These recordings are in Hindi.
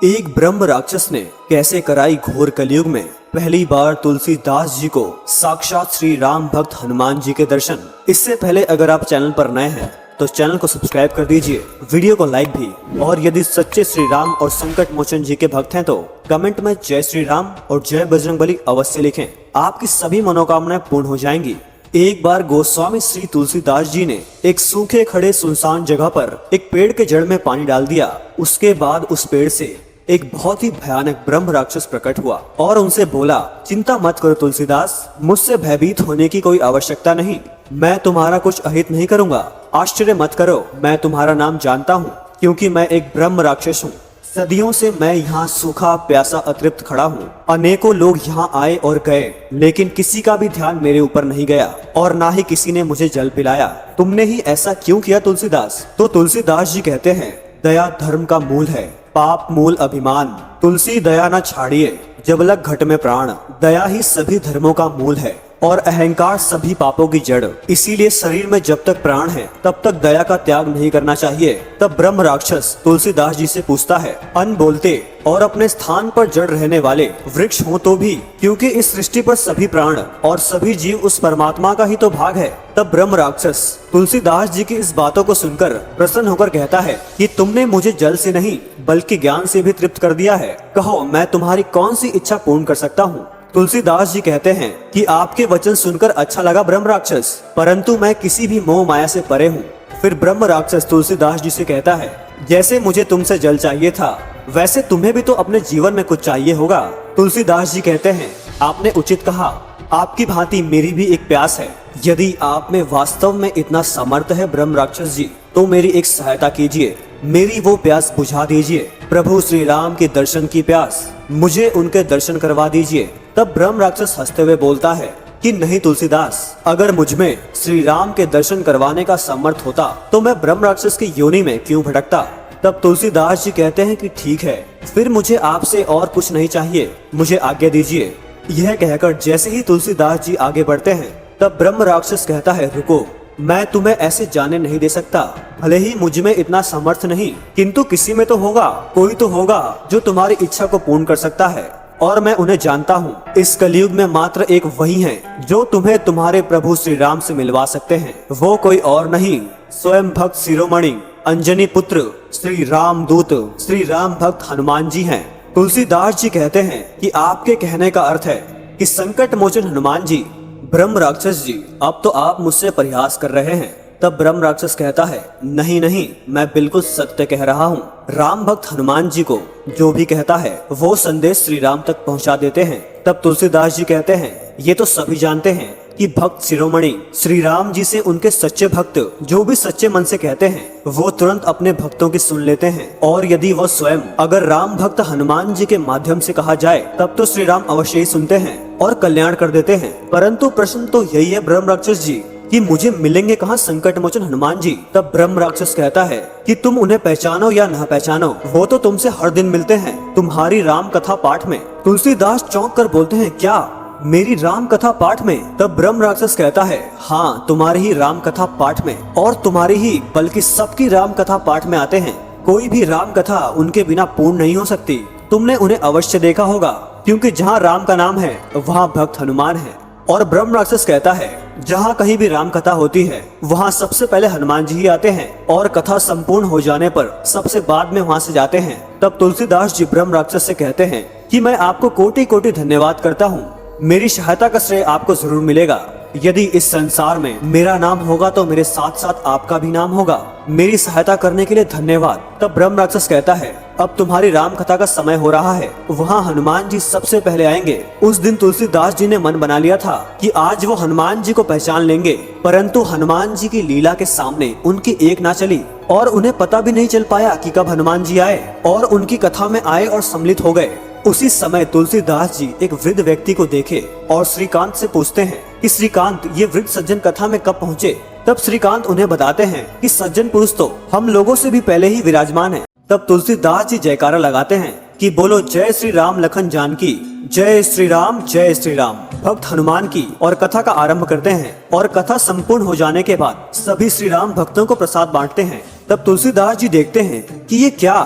एक ब्रह्म राक्षस ने कैसे कराई घोर कलयुग में पहली बार तुलसीदास जी को साक्षात श्री राम भक्त हनुमान जी के दर्शन। इससे पहले अगर आप चैनल पर नए हैं तो चैनल को सब्सक्राइब कर दीजिए, वीडियो को लाइक भी। और यदि सच्चे श्री राम और संकट मोचन जी के भक्त हैं तो कमेंट में जय श्री राम और जय बजरंगबली अवश्य लिखें, आपकी सभी मनोकामनाएं पूर्ण हो जाएंगी। एक बार गोस्वामी श्री तुलसीदास जी ने एक सूखे खड़े सुनसान जगह पर एक पेड़ के जड़ में पानी डाल दिया। उसके बाद उस पेड़ से एक बहुत ही भयानक ब्रह्म राक्षस प्रकट हुआ और उनसे बोला, चिंता मत करो तुलसीदास, मुझसे भयभीत होने की कोई आवश्यकता नहीं, मैं तुम्हारा कुछ अहित नहीं करूंगा। आश्चर्य मत करो, मैं तुम्हारा नाम जानता हूँ क्योंकि मैं एक ब्रह्म राक्षस हूँ। सदियों से मैं यहाँ सूखा प्यासा अतृप्त खड़ा हूँ। अनेकों लोग यहाँ आए और गए, लेकिन किसी का भी ध्यान मेरे ऊपर नहीं गया और ना ही किसी ने मुझे जल पिलाया। तुमने ही ऐसा क्यों किया तुलसीदास? तो तुलसीदास जी कहते हैं, दया धर्म का मूल है, पाप मूल अभिमान। तुलसी दया न छाड़िए, जब लग घट में प्राण। दया ही सभी धर्मों का मूल है और अहंकार सभी पापों की जड़। इसीलिए शरीर में जब तक प्राण है तब तक दया का त्याग नहीं करना चाहिए। तब ब्रह्म राक्षस तुलसीदास जी से पूछता है, अन बोलते और अपने स्थान पर जड़ रहने वाले वृक्ष हो तो भी, क्योंकि इस सृष्टि पर सभी प्राण और सभी जीव उस परमात्मा का ही तो भाग है। तब ब्रह्म राक्षस तुलसीदास जी की इस बातों को सुनकर प्रसन्न होकर कहता है कि तुमने मुझे जल से नहीं बल्कि ज्ञान से भी तृप्त कर दिया है। कहो, मैं तुम्हारी कौन सी इच्छा पूर्ण कर सकता हूँ? तुलसीदास जी कहते हैं कि आपके वचन सुनकर अच्छा लगा ब्रह्म राक्षस, परंतु मैं किसी भी मोह माया से परे हूँ। फिर ब्रह्म राक्षस तुलसीदास जी से कहता है, जैसे मुझे तुमसे जल चाहिए था वैसे तुम्हें भी तो अपने जीवन में कुछ चाहिए होगा। तुलसीदास जी कहते हैं, आपने उचित कहा, आपकी भांति मेरी भी एक प्यास है। यदि आप में वास्तव में इतना सामर्थ्य है ब्रह्म राक्षस जी, तो मेरी एक सहायता कीजिए, मेरी वो प्यास बुझा दीजिए। प्रभु श्री राम के दर्शन की प्यास, मुझे उनके दर्शन करवा दीजिए। तब ब्रह्म राक्षस हंसते हुए बोलता है कि नहीं तुलसीदास, अगर मुझमें श्री राम के दर्शन करवाने का सामर्थ होता तो मैं ब्रह्म राक्षस की योनि में क्यों भटकता। तब तुलसीदास जी कहते हैं कि ठीक है, फिर मुझे आपसे और कुछ नहीं चाहिए, मुझे आज्ञा दीजिए। यह कहकर जैसे ही तुलसीदास जी आगे बढ़ते हैं तब ब्रह्म राक्षस कहता है, रुको, मैं तुम्हें ऐसे जाने नहीं दे सकता। भले ही मुझ में इतना सामर्थ्य नहीं, किंतु किसी में तो होगा, कोई तो होगा जो तुम्हारी इच्छा को पूर्ण कर सकता है और मैं उन्हें जानता हूँ। इस कलयुग में मात्र एक वही है जो तुम्हें तुम्हारे प्रभु श्री राम से मिलवा सकते हैं। वो कोई और नहीं, स्वयं भक्त शिरोमणि अंजनी पुत्र श्री राम दूत श्री राम भक्त हनुमान जी हैं। तुलसीदास जी कहते हैं कि आपके कहने का अर्थ है कि संकट मोचन हनुमान जी, ब्रह्म राक्षस जी, अब तो आप मुझसे परिहास कर रहे हैं। तब ब्रह्म राक्षस कहता है, नहीं नहीं, मैं बिल्कुल सत्य कह रहा हूँ। राम भक्त हनुमान जी को जो भी कहता है वो संदेश श्री राम तक पहुँचा देते हैं। तब तुलसीदास जी कहते हैं, ये तो सभी जानते हैं कि भक्त शिरोमणि श्री राम जी से उनके सच्चे भक्त जो भी सच्चे मन से कहते हैं वो तुरंत अपने भक्तों की सुन लेते हैं। और यदि वो स्वयं अगर राम भक्त हनुमान जी के माध्यम से कहा जाए तब तो श्री राम अवश्य ही सुनते हैं और कल्याण कर देते हैं। परंतु प्रश्न तो यही है ब्रह्म राक्षस जी कि मुझे मिलेंगे कहाँ संकट मोचन हनुमान जी। तब ब्रह्म राक्षस कहता है कि तुम उन्हें पहचानो या न पहचानो, वो तो तुमसे हर दिन मिलते हैं तुम्हारी राम कथा पाठ में। तुलसीदास चौंक कर बोलते हैं, क्या मेरी राम कथा पाठ में? तब ब्रह्म राक्षस कहता है, हाँ, तुम्हारी ही राम कथा पाठ में, और तुम्हारी ही बल्कि सबकी राम कथा पाठ में आते हैं। कोई भी राम कथा उनके बिना पूर्ण नहीं हो सकती। तुमने उन्हें अवश्य देखा होगा, क्योंकि जहाँ राम का नाम है वहाँ भक्त हनुमान है। और ब्रह्म राक्षस कहता है, जहाँ कहीं भी राम कथा होती है वहाँ सबसे पहले हनुमान जी ही आते हैं और कथा संपूर्ण हो जाने पर सबसे बाद में वहाँ से जाते हैं। तब तुलसीदास जी ब्रह्म राक्षस से कहते हैं कि मैं आपको कोटि कोटि धन्यवाद करता हूँ, मेरी सहायता का श्रेय आपको जरूर मिलेगा। यदि इस संसार में मेरा नाम होगा तो मेरे साथ साथ आपका भी नाम होगा। मेरी सहायता करने के लिए धन्यवाद। तब ब्रह्म राक्षस कहता है, अब तुम्हारी राम कथा का समय हो रहा है, वहाँ हनुमान जी सबसे पहले आएंगे। उस दिन तुलसीदास जी ने मन बना लिया था कि आज वो हनुमान जी को पहचान लेंगे, परंतु हनुमान जी की लीला के सामने उनकी एक ना चली और उन्हें पता भी नहीं चल पाया कि कब हनुमान जी आए और उनकी कथा में आए और सम्मिलित हो गए। उसी समय तुलसीदास जी एक वृद्ध व्यक्ति को देखे और श्रीकांत से पूछते हैं कि श्रीकांत, ये वृद्ध सज्जन कथा में कब पहुँचे? तब श्रीकांत उन्हें बताते हैं कि सज्जन पुरुष तो हम लोगों से भी पहले ही विराजमान है। तब तुलसीदास जी जयकारा लगाते हैं कि बोलो जय श्री राम लखन जानकी, जय श्री राम भक्त हनुमान की, और कथा का आरंभ करते हैं। और कथा संपूर्ण हो जाने के बाद सभी श्री राम भक्तों को प्रसाद बांटते हैं। तब तुलसीदास जी देखते हैं कि ये क्या,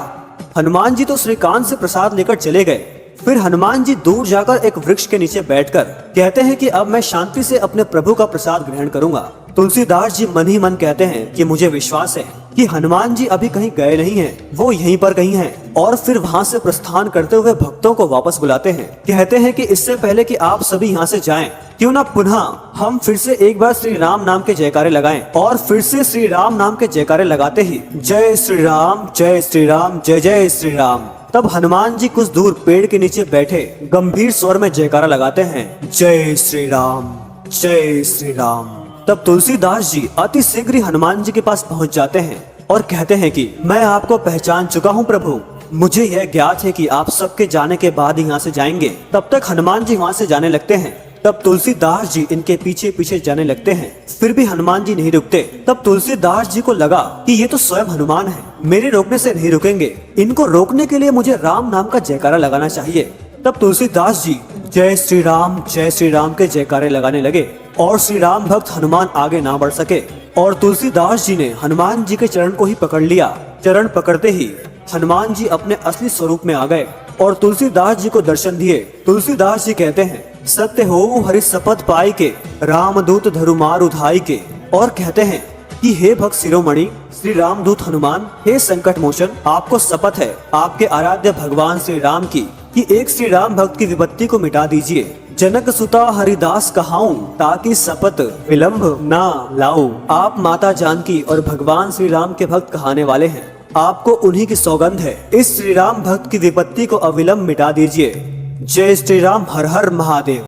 हनुमान जी तो श्रीकांत से प्रसाद लेकर चले गए। फिर हनुमान जी दूर जाकर एक वृक्ष के नीचे बैठकर कहते हैं कि अब मैं शांति से अपने प्रभु का प्रसाद ग्रहण करूंगा। तुलसीदास जी मन ही मन कहते हैं कि मुझे विश्वास है कि हनुमान जी अभी कहीं गए नहीं हैं, वो यहीं पर कहीं हैं। और फिर वहां से प्रस्थान करते हुए भक्तों को वापस बुलाते हैं। कहते हैं कि इससे पहले कि आप सभी यहाँ से जाएं, क्यों ना पुनः हम फिर से एक बार श्री राम नाम के जयकारे लगाएं। और फिर से श्री राम नाम के जयकारे लगाते ही जय श्री राम, जय श्री राम, जय जय श्री राम। तब हनुमान जी कुछ दूर पेड़ के नीचे बैठे गंभीर स्वर में जयकारा लगाते हैं, जय श्री राम, जय श्री राम। तब तुलसीदास जी अति शीघ्र ही हनुमान जी के पास पहुंच जाते हैं और कहते हैं कि मैं आपको पहचान चुका हूं प्रभु, मुझे यह ज्ञात है कि आप सबके जाने के बाद यहाँ से जाएंगे। तब तक हनुमान जी वहाँ से जाने लगते हैं। तब तुलसीदास जी इनके पीछे पीछे जाने लगते हैं, फिर भी हनुमान जी नहीं रुकते। तब तुलसीदास जी को लगा कि ये तो स्वयं हनुमान है, मेरे रोकने से नहीं रुकेंगे, इनको रोकने के लिए मुझे राम नाम का जयकारा लगाना चाहिए। तब तुलसीदास जी जय श्री राम के जयकारे लगाने लगे और श्री राम भक्त हनुमान आगे ना बढ़ सके। और तुलसीदास जी ने हनुमान जी के चरण को ही पकड़ लिया। चरण पकड़ते ही हनुमान जी अपने असली स्वरूप में आ गए और तुलसीदास जी को दर्शन दिए। तुलसीदास जी कहते हैं, सत्य हो हरि शपथ पाई के, रामदूत धरु मार उधाई के। और कहते हैं कि हे भक्त शिरोमणि श्री रामदूत हनुमान, हे संकट मोचन, आपको शपथ है आपके आराध्य भगवान श्री राम की कि एक श्री राम भक्त की विपत्ति को मिटा दीजिए। जनक सुता हरिदास कहाऊं, ताकि शपथ विलंब ना लाऊं। आप माता जानकी और भगवान श्री राम के भक्त कहाने वाले हैं, आपको उन्हीं की सौगंध है, इस श्री राम भक्त की विपत्ति को अविलंब मिटा दीजिए। जय श्री राम, हर हर महादेव।